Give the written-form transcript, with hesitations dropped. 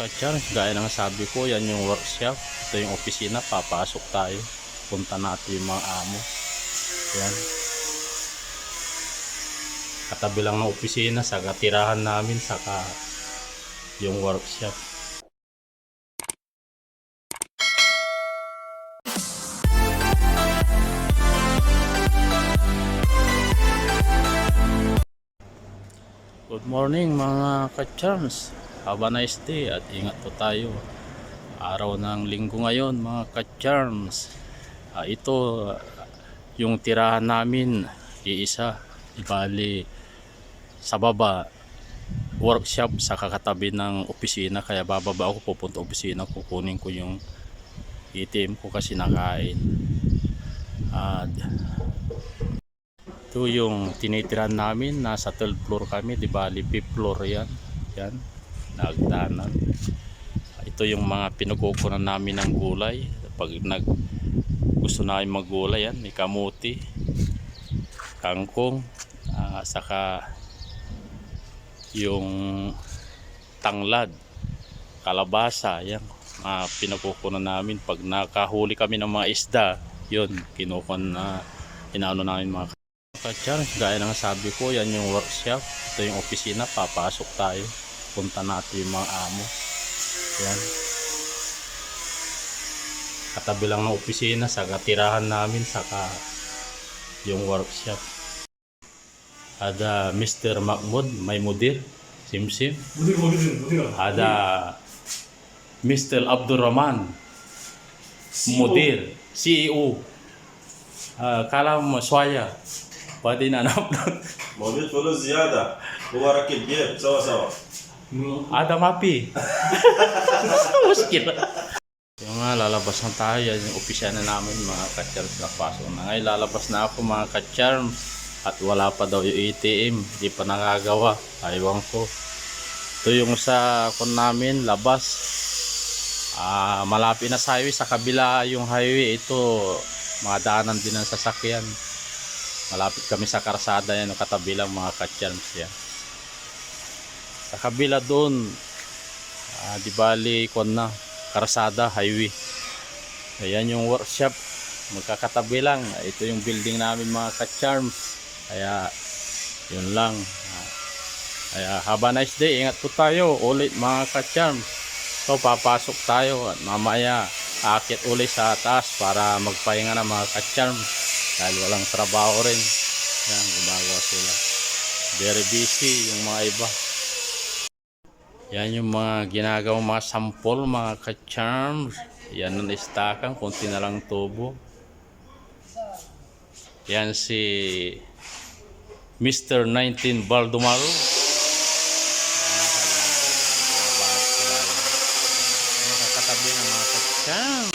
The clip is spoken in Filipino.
ka-challenge, gaya ng sabi ko, yan yung workshop. Ito yung opisina, papasok tayo. Punta natin yung mga amo. Yan. Katabi lang ng opisina, saka tirahan namin, saka yung workshop. Good morning mga ka-charms. Have a nice day at ingat po tayo. Araw ng linggo ngayon mga ka-charms. Ito yung tirahan namin, iisa. Ibali sa baba workshop sa kakatabi ng opisina, kaya bababa ako, pupunta opisina, kukunin ko yung ATM ko kasi nakain. At ito yung tinitirahan namin, nasa 12th floor kami, di bali 5th floor yan. Yan, nagdanan. Ito yung mga pinukukunan namin ng gulay. Pag gusto namin maggulay, yan, may kamuti, kangkong, saka yung tanglad, kalabasa, yan. Pinukukunan namin. Pag nakahuli kami ng mga isda, yun, kinukunan na inaano namin mga ka-challenge. Gaya ng sabi ko, yan yung workshop. Ito yung opisina, papasok tayo. Punta natin yung mga amo. Yan. Katabi lang ng opisina, saka tirahan namin, saka yung workshop. Ada Mr. Mahmud, may mudir, Simsim. Ada Mr. Abdurrahman, mudir, CEO. Kalam Swaya. Pwede na na-upload. موجود فلوس زيادة هو ركب جيب سوا Ada mapi. Muskil. Yung nga, lalabas na tayo. Yan yung opisya na namin mga ka-charms na pasok na. Ngayon, lalabas na ako mga ka-charms. At wala pa daw yung ATM. Hindi pa nakagawa. Aywan ko. Ito yung sa kon namin, labas. Malapit na sa highway. Sa kabila yung highway, ito mga daanan din ng sasakyan. Malapit kami sa karsada yan, katabi lang mga ka-charms yan. Sa kabila doon, di bali kon na, karsada, highway. Ayan yung workshop, magkakatabi lang. Ito yung building namin mga ka-charms. Kaya yun lang. Kaya have a nice day, ingat po tayo ulit mga ka-charms. So papasok tayo at mamaya aakit ulit sa taas para magpahinga na mga ka-charms. Dahil walang trabaho rin. Yan, gumagawa sila. Very busy yung mga iba. Yan yung mga ginagawang mga sample, mga ka-charms. Yan ang istakan, konti na lang tubo. Yan si Mr. 19 Baldomaro. Nakakatabi ng mga ka-charms.